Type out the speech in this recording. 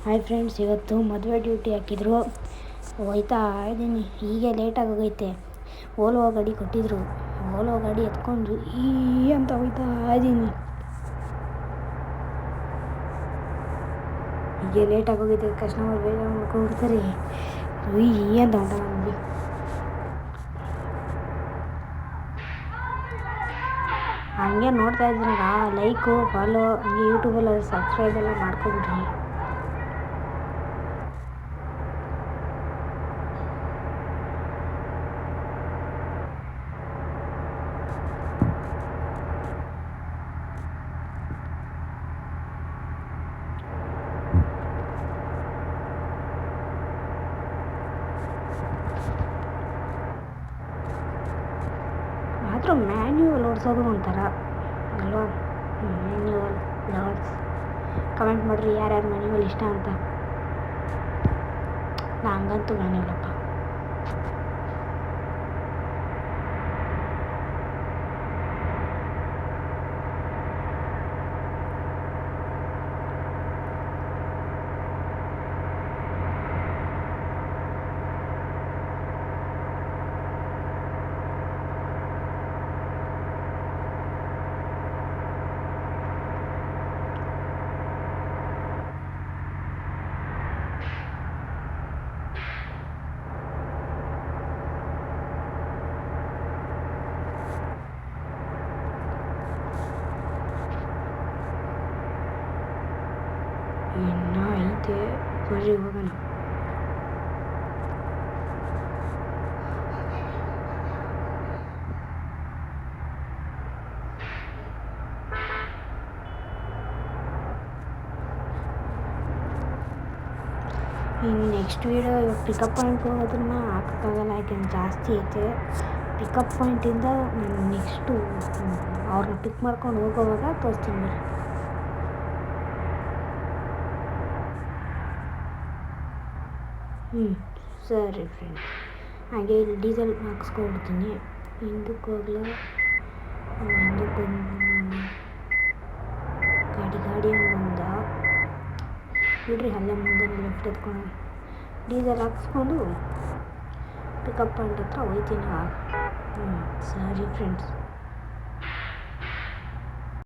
Hi friends, ಇವತ್ತು ಮದುವೆ duty ಹಾಕಿದ್ರು. ಹೋಯ್ತಾ ಇದ್ದೀನಿ. ಹೀಗೆ ಲೇಟಾಗಿ ಹೋಗೈತೆ. ಓಲೋ ಗಾಡಿ ಕೊಟ್ಟಿದ್ರು. ಓಲೋ ಗಾಡಿ ಎತ್ಕೊಂಡು ಅಂತ ಹೋಯ್ತಾ ಇದ್ದೀನಿ. ಹೀಗೆ ಲೇಟಾಗಿ ಹೋಗೈತೆ. ಕಸ್ಟಮರ್ ಬೇಗ ಮಾಡ್ಕೊಂಡ್ಬಿಡ್ತಾರೆ. ಅಂತ ಹೊಂಟ ಬಂದ್ವಿ. ಹಂಗೆ ನೋಡ್ತಾ ಇದ್ದೀನಾಗ ಲೈಕು ಫಾಲೋ ಹಂಗೆ ಯೂಟ್ಯೂಬಲ್ಲಿ ಸಬ್ಸ್ಕ್ರೈಬ್ ಎಲ್ಲ ಮಾಡ್ಕೊಬಿಡ್ರಿ. ಆದರೂ ಮ್ಯಾನ್ಯುವಲ್ ಓಡಿಸೋದು ಒಂಥರ ಅಲ್ವಾ? ಮ್ಯಾನ್ಯುವಲ್ ಲವರ್ಸ್ ಕಮೆಂಟ್ ಮಾಡಿರಿ, ಯಾರ್ಯಾರು ಮ್ಯಾನ್ಯುವಲ್ ಇಷ್ಟ ಅಂತ. ನಂಗಂತೂ ಮ್ಯಾನ್ಯುವಲಪ್ಪ. ಇನ್ನೂ ಐತೆ, ಬರ್ರಿ ಹೋಗೋಣ. ಇನ್ನು ನೆಕ್ಸ್ಟ್ ವೀಡಿಯೋ ಇವಾಗ ಪಿಕಪ್ ಪಾಯಿಂಟ್ ಹೋಗೋದನ್ನ ಹಾಕೋಕ್ಕಾಗಲ್ಲ, ಯಾಕೆಂದ್ರೆ ಜಾಸ್ತಿ ಐತೆ. ಪಿಕಪ್ ಪಾಯಿಂಟಿಂದ ನಾನು ನೆಕ್ಸ್ಟು ಅವ್ರನ್ನ ಪಿಕ್ ಮಾಡ್ಕೊಂಡು ಹೋಗೋವಾಗ ತೋರಿಸ್ತೀನಿ ಬರ್ರಿ. ಸರಿ ಫ್ರೆಂಡ್ಸ್, ಹಾಗೆ ಇಲ್ಲಿ ಡೀಸೆಲ್ ಹಾಕ್ಸ್ಕೊಬಿಡ್ತೀನಿ. ಹಿಂದಕ್ಕೆ ಹೋಗ್ಲ, ಹಿಂದಕ್ಕೆ ಬಂದು ಗಾಡಿ ಬಂದ ಬಿಡ್ರಿ. ಅಲ್ಲೇ ಮುಂದೆ ಲೆಫ್ಟ್ ಎತ್ಕೊಂಡು ಡೀಸೆಲ್ ಹಾಕ್ಸ್ಕೊಂಡು ಪಿಕಪ್ ಪಾಯಿಂಟ್ ಹತ್ರ ಹೋಗ್ತೀನಿ. ಸರಿ ಫ್ರೆಂಡ್ಸ್.